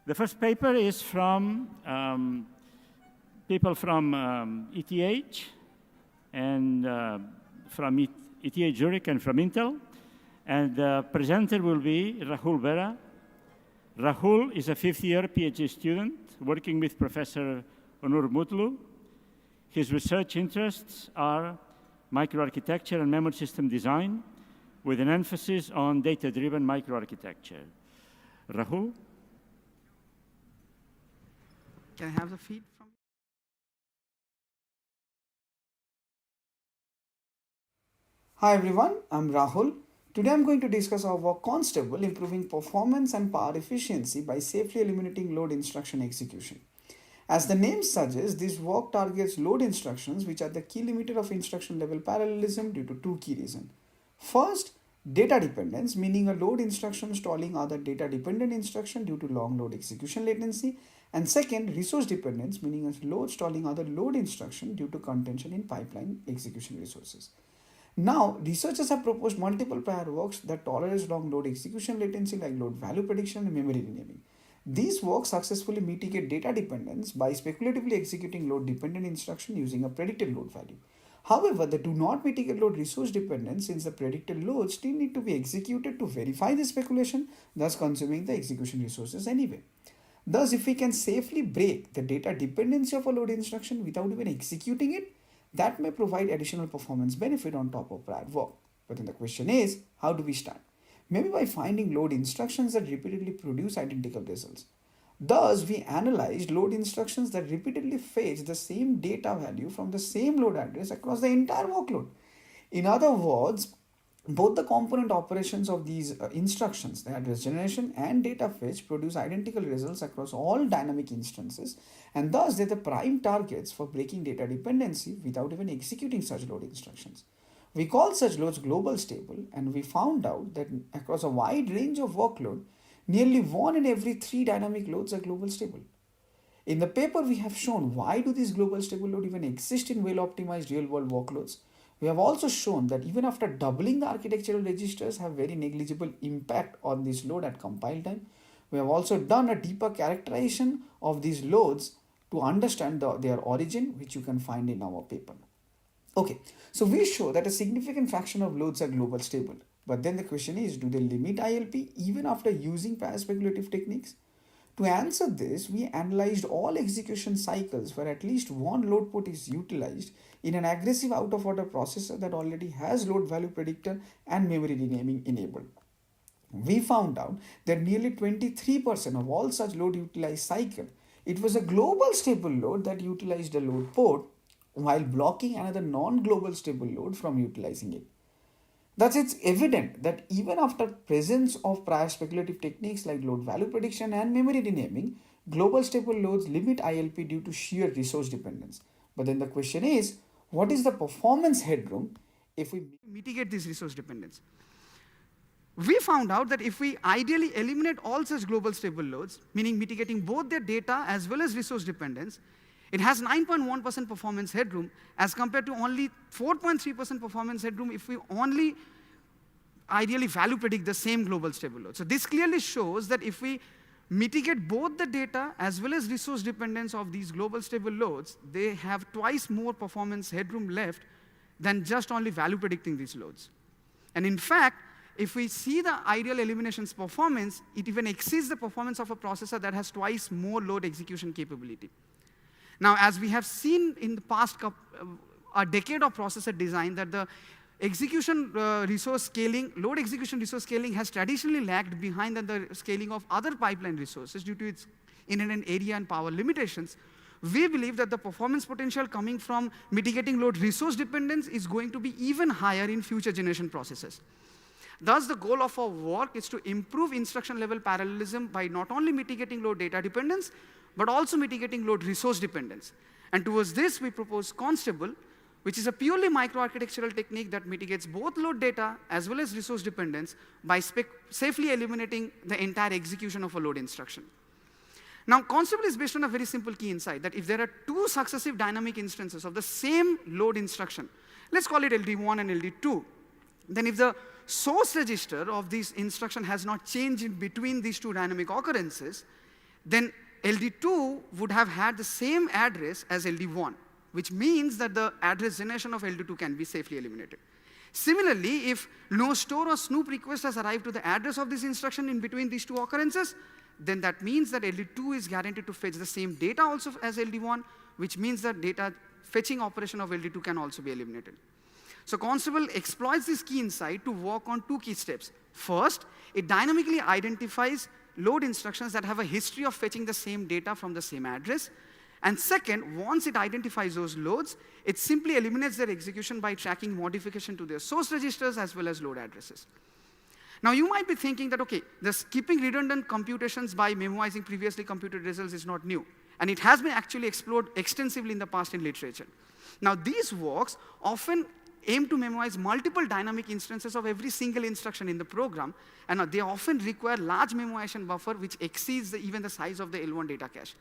The first paper is from people from ETH and from ETH Zurich and from Intel. And the presenter will be Rahul Bera. Rahul is a fifth-year PhD student working with Professor Onur Mutlu. His research interests are microarchitecture and memory system design, with an emphasis on data-driven microarchitecture. Rahul? Can I have the feed from? Hi everyone, I'm Rahul. Today I'm going to discuss our work Constable, improving performance and power efficiency by safely eliminating load instruction execution. As the name suggests, this work targets load instructions which are the key limiter of instruction level parallelism due to two key reasons. First, data dependence, meaning a load instruction stalling other data dependent instruction due to long load execution latency. And second, resource dependence, meaning a load stalling other load instruction due to contention in pipeline execution resources. Now, researchers have proposed multiple prior works that tolerate long load execution latency like load value prediction and memory renaming. These works successfully mitigate data dependence by speculatively executing load dependent instruction using a predicted load value. However, they do not mitigate load resource dependence since the predicted loads still need to be executed to verify the speculation, thus consuming the execution resources anyway. Thus, if we can safely break the data dependency of a load instruction without even executing it, that may provide additional performance benefit on top of prior work. But then the question is, how do we start? Maybe by finding load instructions that repeatedly produce identical results. Thus, we analyzed load instructions that repeatedly fetch the same data value from the same load address across the entire workload. In other words, both the component operations of these instructions, the address generation and data fetch, produce identical results across all dynamic instances, and thus they're the prime targets for breaking data dependency without even executing such load instructions. We call such loads global stable, and we found out that across a wide range of workload, nearly 1 in every 3 dynamic loads are global stable. In the paper, we have shown why do these global stable loads even exist in well-optimized real-world workloads. We have also shown that even after doubling the architectural registers have very negligible impact on this load at compile time. We have also done a deeper characterization of these loads to understand their origin, which you can find in our paper. Okay, so we show that a significant fraction of loads are global stable. But then the question is, do they limit ILP even after using prior speculative techniques? To answer this, we analyzed all execution cycles where at least one load port is utilized in an aggressive out-of-order processor that already has load value predictor and memory renaming enabled. We found out that nearly 23% of all such load utilized cycle, it was a global stable load that utilized a load port while blocking another non-global stable load from utilizing it. Thus, it's evident that even after presence of prior speculative techniques like load value prediction and memory renaming, global stable loads limit ILP due to sheer resource dependence. But then the question is, what is the performance headroom if we mitigate this resource dependence? We found out that if we ideally eliminate all such global stable loads, meaning mitigating both their data as well as resource dependence, it has 9.1% performance headroom as compared to only 4.3% performance headroom if we only ideally value predict the same global stable load. So this clearly shows that if we mitigate both the data as well as resource dependence of these global stable loads, they have twice more performance headroom left than just only value predicting these loads. And in fact, if we see the ideal eliminations performance, it even exceeds the performance of a processor that has twice more load execution capability. Now, as we have seen in the past a decade of processor design, that the execution resource scaling, load execution resource scaling has traditionally lagged behind the scaling of other pipeline resources due to its inherent area and power limitations. We believe that the performance potential coming from mitigating load resource dependence is going to be even higher in future generation processors. Thus, the goal of our work is to improve instruction level parallelism by not only mitigating load data dependence, but also mitigating load resource dependence. And towards this, we propose Constable, which is a purely microarchitectural technique that mitigates both load data as well as resource dependence by safely eliminating the entire execution of a load instruction. Now, Constable is based on a very simple key insight that if there are two successive dynamic instances of the same load instruction, let's call it LD1 and LD2, then if the source register of this instruction has not changed in between these two dynamic occurrences, then LD2 would have had the same address as LD1, which means that the address generation of LD2 can be safely eliminated. Similarly, if no store or snoop request has arrived to the address of this instruction in between these two occurrences, then that means that LD2 is guaranteed to fetch the same data also as LD1, which means that data fetching operation of LD2 can also be eliminated. So Constable exploits this key insight to work on two key steps. First, it dynamically identifies load instructions that have a history of fetching the same data from the same address. And second, once it identifies those loads, it simply eliminates their execution by tracking modification to their source registers as well as load addresses. Now, you might be thinking that, okay, the skipping redundant computations by memoizing previously computed results is not new, and it has been actually explored extensively in the past in literature. Now, these works often aim to memorize multiple dynamic instances of every single instruction in the program, and they often require large memoization buffer, which exceeds even the size of the L1 data cache.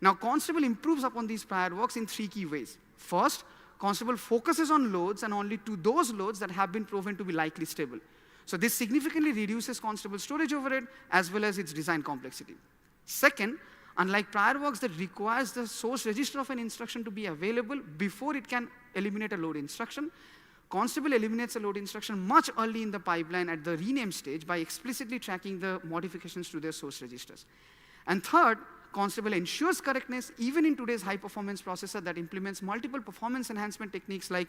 Now, Constable improves upon these prior works in three key ways. First, Constable focuses on loads and only to those loads that have been proven to be likely stable. So this significantly reduces Constable's storage overhead as well as its design complexity. Second, unlike prior works that requires the source register of an instruction to be available before it can eliminate a load instruction, Constable eliminates a load instruction much early in the pipeline at the rename stage by explicitly tracking the modifications to their source registers. And third, Constable ensures correctness even in today's high-performance processor that implements multiple performance enhancement techniques like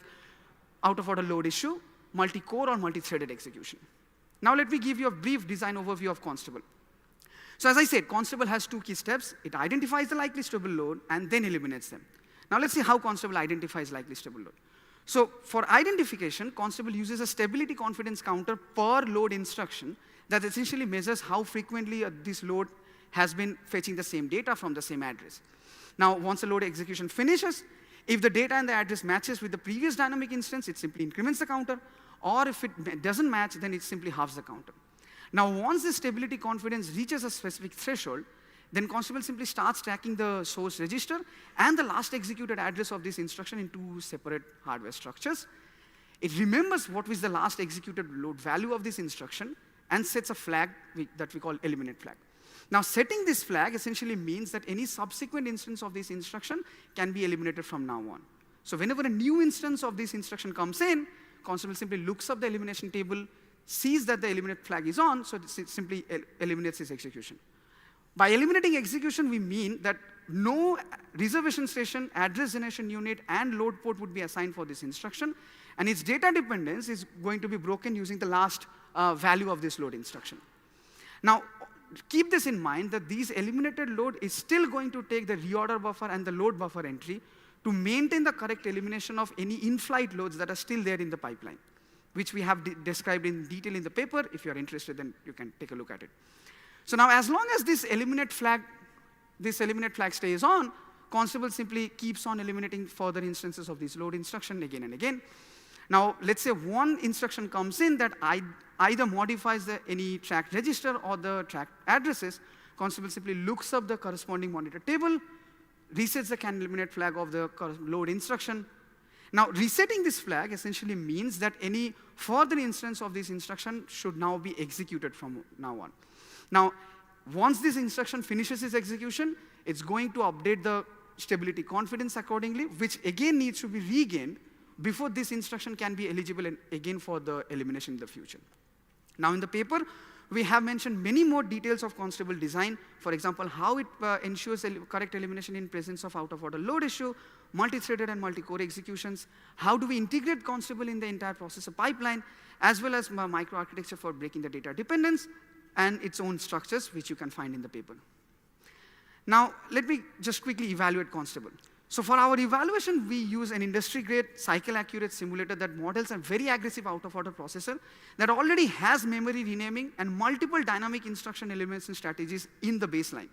out-of-order load issue, multi-core or multi-threaded execution. Now let me give you a brief design overview of Constable. So as I said, Constable has two key steps. It identifies the likely stable load and then eliminates them. Now let's see how Constable identifies likely stable load. So for identification, Constable uses a stability confidence counter per load instruction that essentially measures how frequently this load has been fetching the same data from the same address. Now, once the load execution finishes, if the data and the address matches with the previous dynamic instance, it simply increments the counter, or if it doesn't match, then it simply halves the counter. Now, once the stability confidence reaches a specific threshold, then Constable simply starts tracking the source register and the last executed address of this instruction in two separate hardware structures. It remembers what was the last executed load value of this instruction and sets a flag that we call eliminate flag. Now, setting this flag essentially means that any subsequent instance of this instruction can be eliminated from now on. So whenever a new instance of this instruction comes in, Constable simply looks up the elimination table, sees that the eliminate flag is on, so it simply eliminates its execution. By eliminating execution, we mean that no reservation station, address generation unit, and load port would be assigned for this instruction, and its data dependence is going to be broken using the last value of this load instruction. Now, keep this in mind that these eliminated load is still going to take the reorder buffer and the load buffer entry to maintain the correct elimination of any in-flight loads that are still there in the pipeline, which we have described in detail in the paper. If you're interested, then you can take a look at it. So now, as long as this eliminate flag stays on, Constable simply keeps on eliminating further instances of this load instruction again and again. Now, let's say one instruction comes in that either modifies any tracked register or the tracked addresses. Constable simply looks up the corresponding monitor table, resets the can eliminate flag of the load instruction. Now, resetting this flag essentially means that any further instance of this instruction should now be executed from now on. Now, once this instruction finishes its execution, it's going to update the stability confidence accordingly, which again needs to be regained before this instruction can be eligible again for the elimination in the future. Now, in the paper, we have mentioned many more details of Constable design. For example, how it ensures correct elimination in presence of out-of-order load issue, multi-threaded and multi-core executions, how do we integrate Constable in the entire processor pipeline, as well as microarchitecture for breaking the data dependence, and its own structures, which you can find in the paper. Now, let me just quickly evaluate Constable. So for our evaluation, we use an industry-grade, cycle-accurate simulator that models a very aggressive out-of-order processor that already has memory renaming and multiple dynamic instruction elimination strategies in the baseline.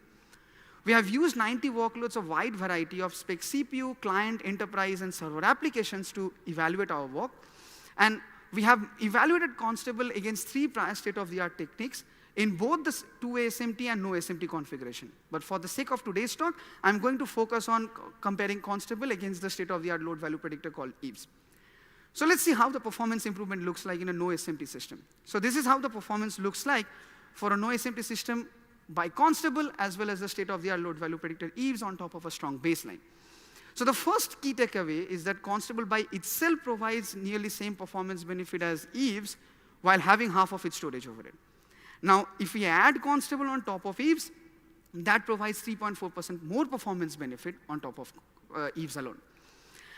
We have used 90 workloads of wide variety of spec CPU, client, enterprise, and server applications to evaluate our work. And we have evaluated Constable against 3 prior state-of-the-art techniques in both the 2-way SMT and no SMT configuration. But for the sake of today's talk, I'm going to focus on comparing Constable against the state-of-the-art load value predictor called EVES. So let's see how the performance improvement looks like in a no SMT system. So this is how the performance looks like for a no SMT system by Constable, as well as the state-of-the-art load value predictor Eves on top of a strong baseline. So the first key takeaway is that Constable by itself provides nearly same performance benefit as Eves while having half of its storage overhead. Now, if we add Constable on top of Eves, that provides 3.4% more performance benefit on top of Eves alone.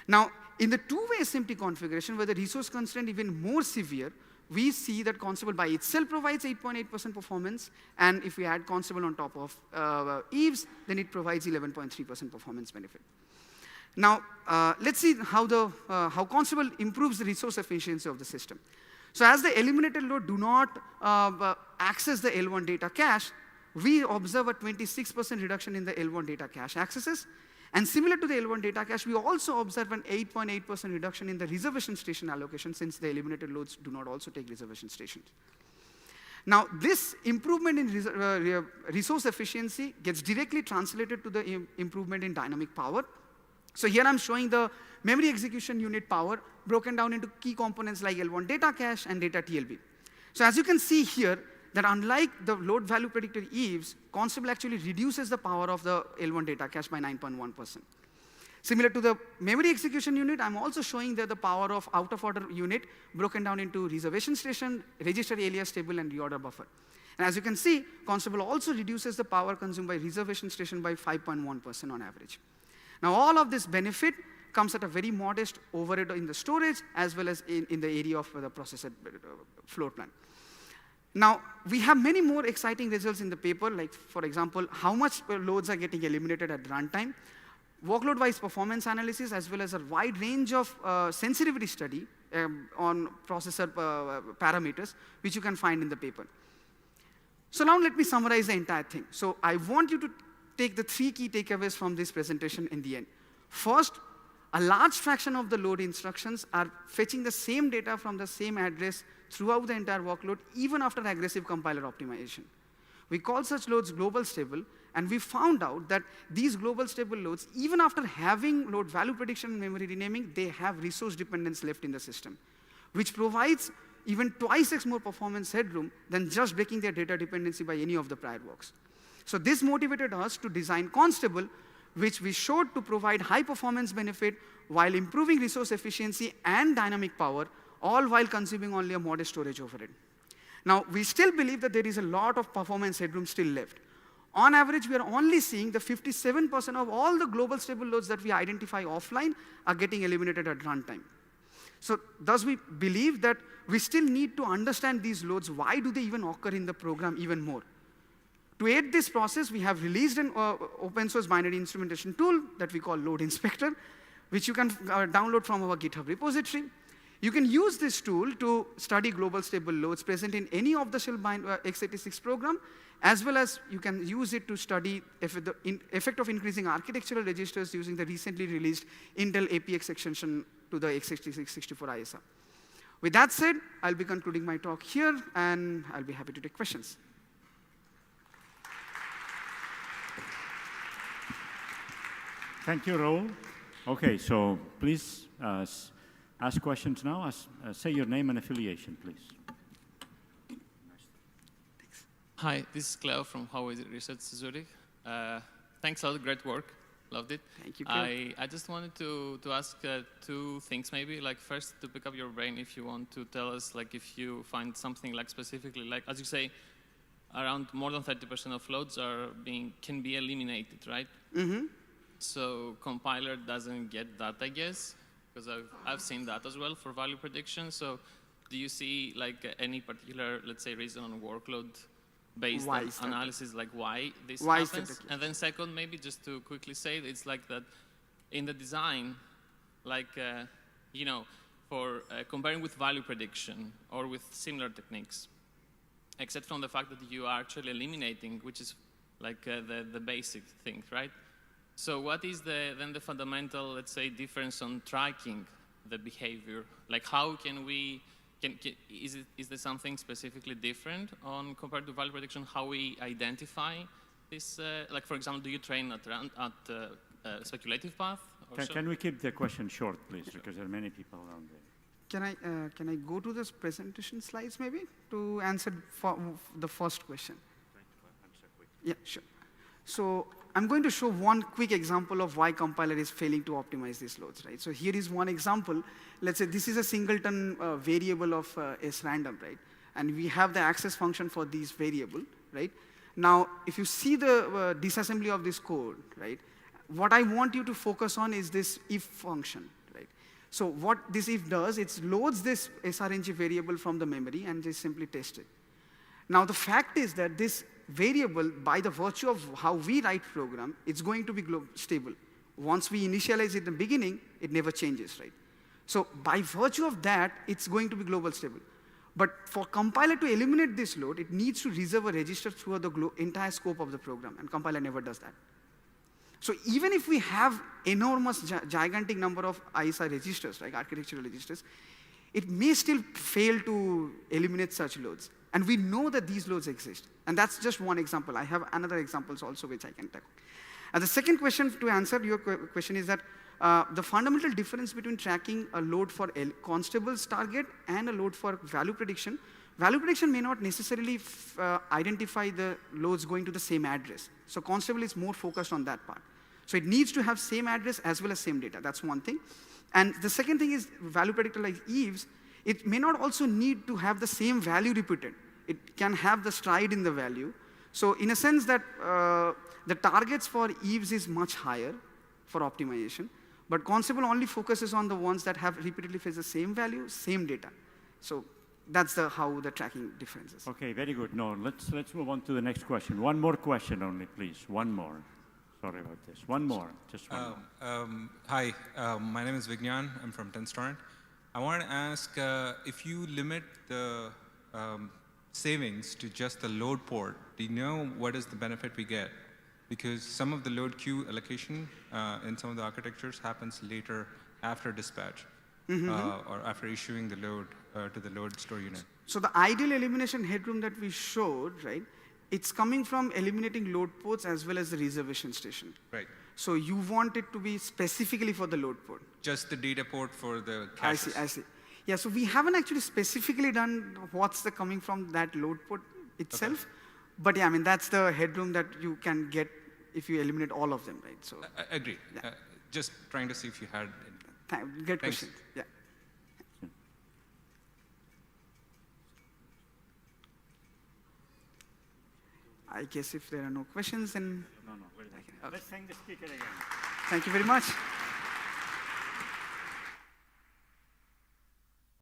Now, in the two-way SMT configuration, where the resource constraint is even more severe, we see that Constable by itself provides 8.8% performance, and if we add Constable on top of Eves, then it provides 11.3% performance benefit. Now, let's see how Constable improves the resource efficiency of the system. So as the eliminated load do not access the L1 data cache, we observe a 26% reduction in the L1 data cache accesses. And similar to the L1 data cache, we also observe an 8.8% reduction in the reservation station allocation, since the eliminated loads do not also take reservation stations. Now, this improvement in resource efficiency gets directly translated to the improvement in dynamic power. So here I'm showing the memory execution unit power broken down into key components like L1 data cache and data TLB. So as you can see here, that unlike the load value predictor Eves, Constable actually reduces the power of the L1 data cache by 9.1%. Similar to the memory execution unit, I'm also showing that the power of out-of-order unit broken down into reservation station, register alias table, and reorder buffer. And as you can see, Constable also reduces the power consumed by reservation station by 5.1% on average. Now, all of this benefit comes at a very modest overhead in the storage, as well as in the area of the processor floor plan. Now, we have many more exciting results in the paper, like, for example, how much loads are getting eliminated at runtime, workload-wise performance analysis, as well as a wide range of sensitivity study on processor parameters, which you can find in the paper. So now let me summarize the entire thing. So I want you to take the 3 key takeaways from this presentation in the end. First, a large fraction of the load instructions are fetching the same data from the same address throughout the entire workload, even after aggressive compiler optimization. We call such loads global stable, and we found out that these global stable loads, even after having load value prediction and memory renaming, they have resource dependence left in the system, which provides even twice X more performance headroom than just breaking their data dependency by any of the prior works. So this motivated us to design Constable, which we showed to provide high performance benefit while improving resource efficiency and dynamic power, all while consuming only a modest storage overhead. Now, we still believe that there is a lot of performance headroom still left. On average, we are only seeing the 57% of all the global stable loads that we identify offline are getting eliminated at runtime. So thus, we believe that we still need to understand these loads. Why do they even occur in the program even more? To aid this process, we have released an open source binary instrumentation tool that we call Load Inspector, which you can download from our GitHub repository. You can use this tool to study global stable loads present in any of the shell x86 program, as well as you can use it to study the effect of increasing architectural registers using the recently released Intel APX extension to the x86-64 ISA. With that said, I'll be concluding my talk here, and I'll be happy to take questions. Thank you, Rahul. Okay, so please ask questions now. Say your name and affiliation, please. Hi, this is Cleo from Huawei Research Zurich. Thanks a lot, great work. Loved it. Thank you, Cleo. I just wanted to ask 2 things maybe. Like first, to pick up your brain, if you want to tell us, like if you find something like specifically, like as you say, around more than 30% of loads can be eliminated, right? Mm-hmm. So compiler doesn't get that, I guess, because I've seen that as well for value prediction. So do you see like any particular, let's say, reason on workload-based analysis, like why this happens? And then second, maybe just to quickly say, it's like that in the design, like, you know, for comparing with value prediction or with similar techniques, except from the fact that you are actually eliminating, which is like the basic thing, right? So what is then the fundamental, let's say, difference on tracking the behavior? Like how can we, is there something specifically different on compared to value prediction, how we identify this? Like for example, do you train at speculative path? Can we keep the question short, please, because there are many people around there. Can I go to this presentation slides maybe to answer the first question? Yeah, sure. So I'm going to show one quick example of why compiler is failing to optimize these loads, right? So here is one example. Let's say this is a singleton variable of srandom, right? And we have the access function for these variable, right? Now, if you see the disassembly of this code, right, what I want you to focus on is this if function, right? So what this if does, it loads this srng variable from the memory and just simply tests it. Now, the fact is that this variable, by the virtue of how we write program, it's going to be stable. Once we initialize it in the beginning, it never changes, right? So by virtue of that, it's going to be global stable. But for compiler to eliminate this load, it needs to reserve a register throughout the entire scope of the program, and compiler never does that. So even if we have enormous, gigantic number of ISA registers, like architectural registers, it may still fail to eliminate such loads. And we know that these loads exist. And that's just one example. I have another examples also which I can tackle. And the second question to answer your question is that the fundamental difference between tracking a load for Constable's target and a load for value prediction may not necessarily identify the loads going to the same address. So Constable is more focused on that part. So it needs to have same address as well as same data. That's one thing. And the second thing is value predictor like Eves, it may not also need to have the same value repeated. It can have the stride in the value. So in a sense that the targets for Eves is much higher for optimization, but Constable only focuses on the ones that have repeatedly faced the same value, same data. So that's how the tracking differences. Okay, very good. No, let's move on to the next question. One more question only, please. One more. Sorry about this. One more. Just one more. Hi, my name is Vignan. I'm from Tenstorrent. I want to ask if you limit the savings to just the load port, do you know what is the benefit we get? Because some of the load queue allocation in some of the architectures happens later after dispatch or after issuing the load to the load store unit. So the ideal elimination headroom that we showed, right, it's coming from eliminating load ports as well as the reservation station. Right. So you want it to be specifically for the load port. Just the data port for the caches. I see. Yeah, so we haven't actually specifically done what's the coming from that load port itself. Okay. But yeah, I mean, that's the headroom that you can get if you eliminate all of them, right? So I agree. Yeah. Just trying to see if you had any. Good question. Yeah. I guess if there are no questions, then... No. Okay. Let's thank the speaker again. Thank you very much.